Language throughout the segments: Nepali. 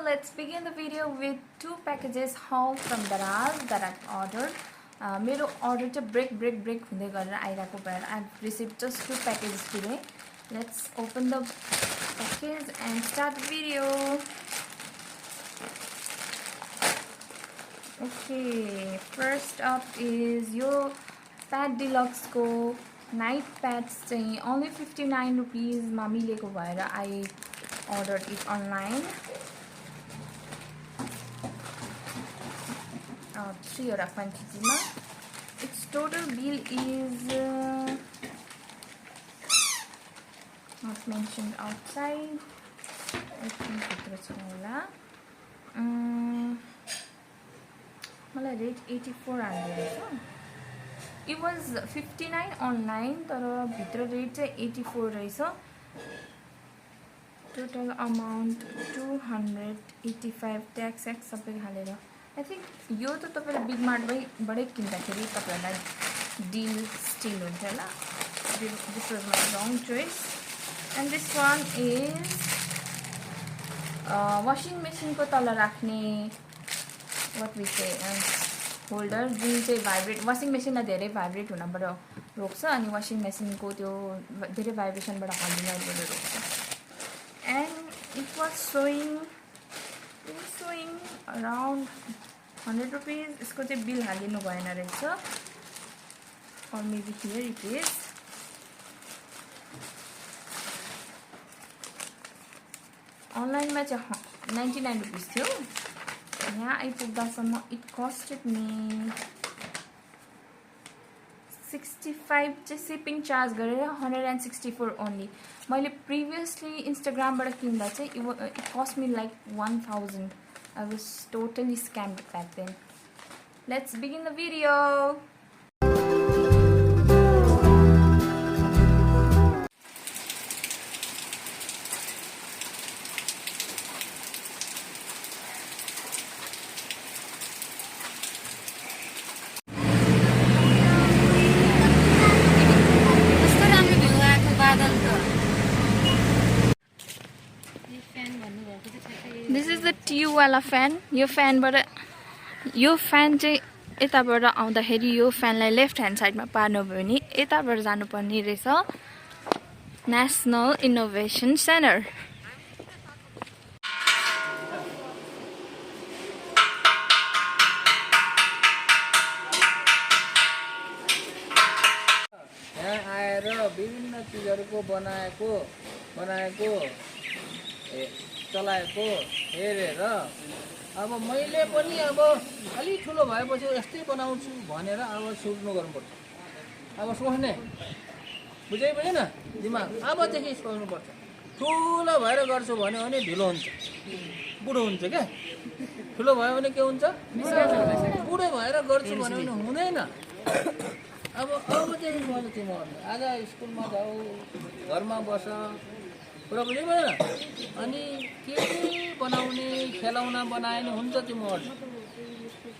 let's begin the video with two packages haul from Daraz that I've ordered. मेरो order to break हुँदै गरेर आइराको भएर I've received just two packages today. Let's open the package and start the video. Okay, first up is your Pad Deluxe को night pads चाहिँ only 59 rupees मा मिलेको भएर I ordered it online. 3 quantity ma. Its total bill is not mentioned outside. I think it's rate 8400. It was 59 online, tara bhitra rate चाहिँ 84 रहेछ. Total amount 285 tax सबै हालेर. I think यो त तपाईले बिग मार्ट बाटै किन्दाखेरि तपाईलाई deal still हुन्छ होला. This was my wrong choice. And this one is washing machine को तल राख्ने what we say holder जुन चाहिँ vibrate washing machine लाई धेरै vibrate हुनबाट रोक्छ अनि washing machine को त्यो धेरै vibration बाट हल्लिनबाट रोक्छ. And it was showing around 100 rupees. इसको चाहिँ bill हालिनु भएन रहेछ. Or maybe here it is. Online मा चाहिँ 99 rupees थियो. यहाँ आइपुग्दासम्म it costed me 65 चाहिँ shipping charge गरेर 164 only. मैले previously Instagram बाट किन्दा चाहिँ it cost me like 1000. I was totally scammed back then. Let's begin the video. This is the tube वाला fan. यो fan चाहिँ यताबाट आउँदाखेरि यो फ्यानलाई लेफ्ट ह्यान्ड साइडमा पार्नु भयो भने यताबाट जानुपर्ने रहेछ नेशनल इनोभेसन सेन्टर. यहाँ आएर विभिन्न चीजहरुको बनाएको चलाएको हेरेर अब मैले पनि अब अलि ठुलो भएपछि यस्तै बनाउँछु भनेर अब सोच्नु गर्नुपर्छ. अब सोच्ने बुझै बुझेन दिमाग अबदेखि सोच्नु पर्छ. ठुलो भएर गर्छु भने ढिलो हुन्छ, बुढो हुन्छ के. ठुलो भयो भने के हुन्छ, बुढो भएर गर्छु भने हुँदैन. अबदेखि सोच तिमीहरुले. आज स्कुलमा जाऊ, घरमा बस, कुरा बुझ्यो भएन. अनि के बनाउने खेलौना बनाए नि हुन्छ तिमीहरुले.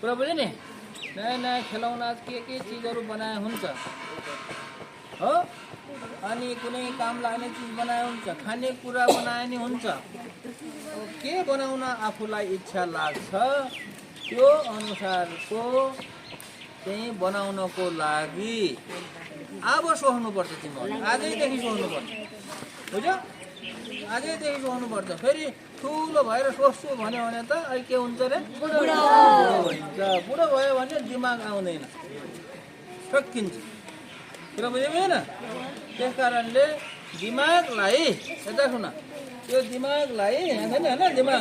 कुरा बुझ्यो नि. नयाँ खेलौना के चीजहरु बनाए हुन्छ हो. अनि कुनै काम लाग्ने चीज बनाए हुन्छ, खाने कुरा बनाए नि हुन्छ. के बनाउन आफुलाई इच्छा लाग्छ त्यो अनुसारको चाहिँ बनाउनको लागि अब सोच्नुपर्छ तिमीहरु. आजैदेखि सोच्नुपर्छ. बुझ्यो? आजैदेखि सोच्नुपर्छ. फेरि ठुलो भएर सोच्छु भन्यो भने त अहिले के हुन्छ रे, बुढो हुन्छ. बुढो भयो भने दिमाग आउँदैन, सकिन्छ. कुरा बुझ्यो भएन. त्यसकारणले दिमागलाई यता सुन. यो दिमागलाई यहाँ छैन हैन, दिमाग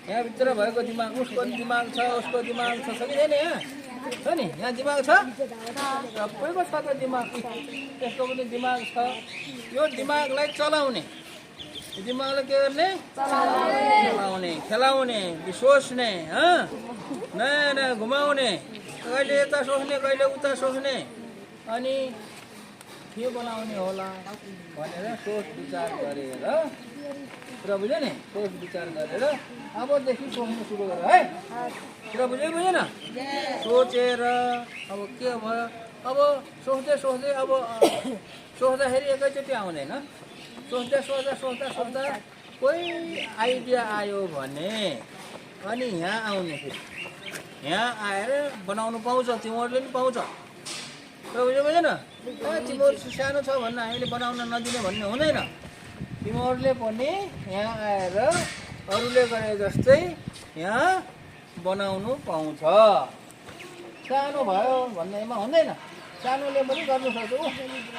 यहाँ भित्र भएको दिमाग, उसको दिमाग छ, उसको दिमाग छ, सकिँदैन. यहाँ छ नि, यहाँ दिमाग छ, सबैको छ त दिमाग. त्यसको पनि दिमाग छ. यो दिमागलाई चलाउने, दिमागलाई के गर्ने, चलाउने, खेलाउने, सोच्ने, नयाँ घुमाउने, कहिले यता सोच्ने कहिले उता सोच्ने, अनि के बनाउने होला भनेर सोच विचार गरेर. कुरा बुझ्यो नि. सोच विचार गरेर अबदेखि सोच्नु सुरु गर है. कुरा बुझेन. सोचेर अब के भयो, अब सोच्दै अब सोच्दाखेरि एकैचोटि आउँदैन. सोच्दा कोही आइडिया आयो भने अनि यहाँ आउने फेरि यहाँ आएर बनाउनु पाउँछ तिमीहरूले पनि पाउँछ बुझेन तिमीहरू सानो छ भन्न हामीले बनाउन नदिने भन्ने हुँदैन तिमीहरूले पनि यहाँ आएर अरूले गरे जस्तै यहाँ बनाउनु पाउँछ सानो भयो भन्नेमा हुँदैन सानोले पनि गर्नु सक्छ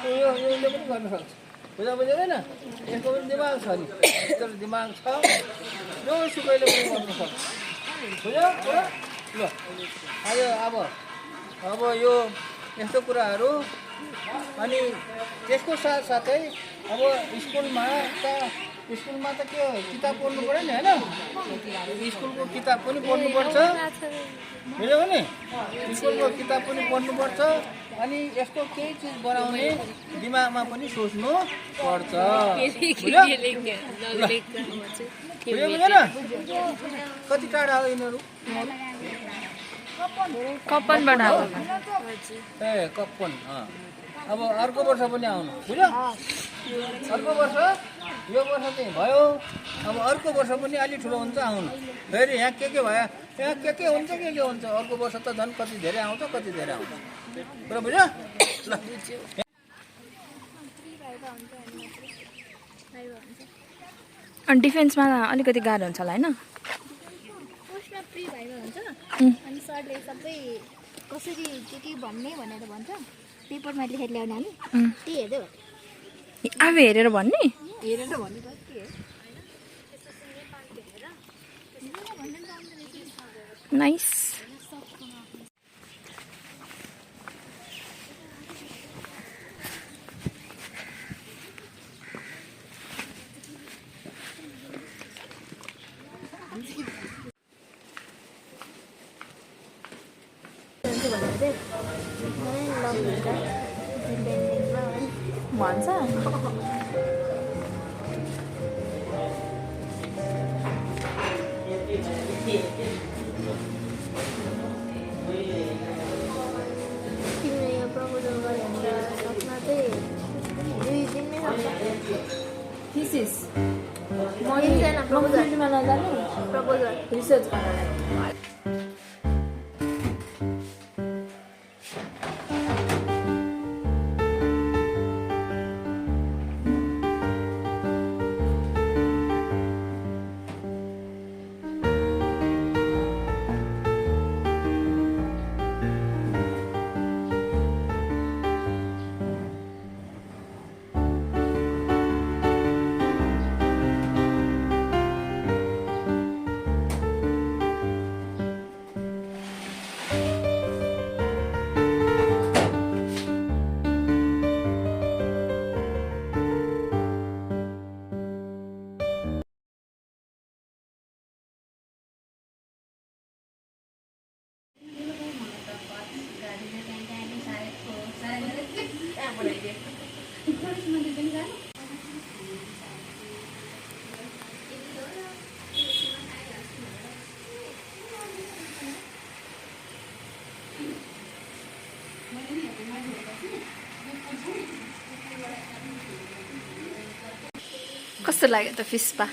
योले पनि गर्नु सक्छ बुझेन यसको पनि दिमाग छ नि यस्तो दिमाग छ जो सुकैले पनि गर्नु सक्छ बुझ्यो ल आज अब यो यस्तो कुराहरू अनि त्यसको साथसाथै अब स्कुलमा त के किताब पढ्नु पऱ्यो नि होइन स्कुलको किताब पनि पढ्नुपर्छ बुझ्यो भने स्कुलको किताब पनि पढ्नुपर्छ अनि यसको केही चिज बनाउने दिमागमा पनि सोच्नु पर्छ बुझेन कति टाढा हो यिनीहरू कप्पनबाट ए कप्पन अब अर्को वर्ष पनि आउनु बुझ्यो अर्को वर्ष यो वर्ष चाहिँ भयो अब अर्को वर्ष पनि अलि ठुलो हुन्छ आउनु फेरि यहाँ के भयो यहाँ के हुन्छ के हुन्छ अर्को वर्ष त झन् कति धेरै आउँछ पुरा बुझ्यो ल अनि डिफेन्समा अलिकति गाह्रो हुन्छ होला होइन अनि सरले सबै कसरी के भन्ने भनेर भन्छ पेपरमा लेखेर ल्याउने हामी त्यही हेर्दै हो आफै हेरेर भन्ने हेरेर भन्ने त के नाइस भन्छ तिमीले यो प्रपोजल गर्यो भने सपना चाहिँ 2 दिनमै सक्छ थिसिस एकजना प्रपोजल फिल्डमा नजाने प्रपोजल रिसर्च गर्नलाई कस्तो लाग्यो त फिस्पा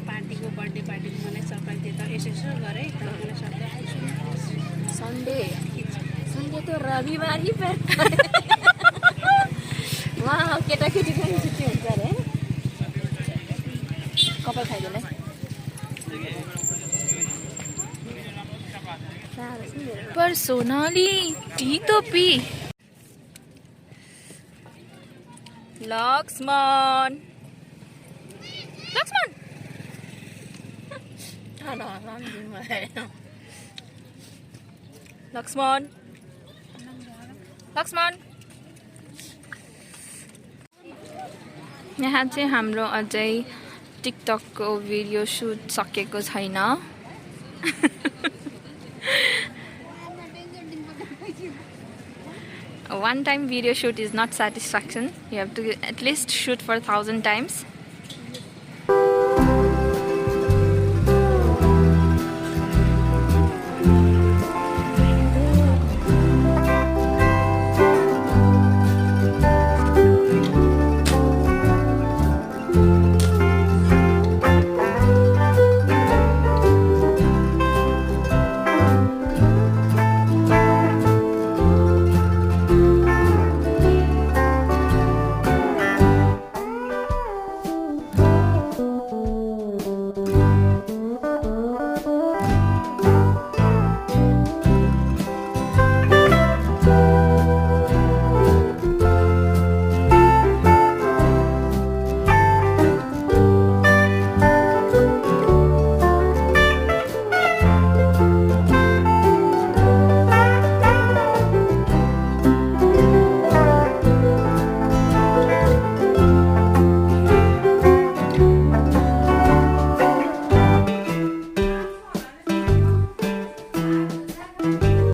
पार्टीको बर्थडे पार्टी मलाई सरप्राइज दिए यसो गरेँ मलाई सरप्राइज सन्डे त रविबार उहाँ केटाकेटी पनि छुट्टी हुन्छ अरे कपाल खाइदिनु साह्रो पर सोनाली टी तो पी लक्ष्मण लक्ष्मण लक्ष्मण लक्ष्मण यहाँ चाहिँ हाम्रो अझै टिकटकको भिडियो सुट सकेको छैन one time video shoot is not satisfaction. You have to at least shoot for 1,000 times.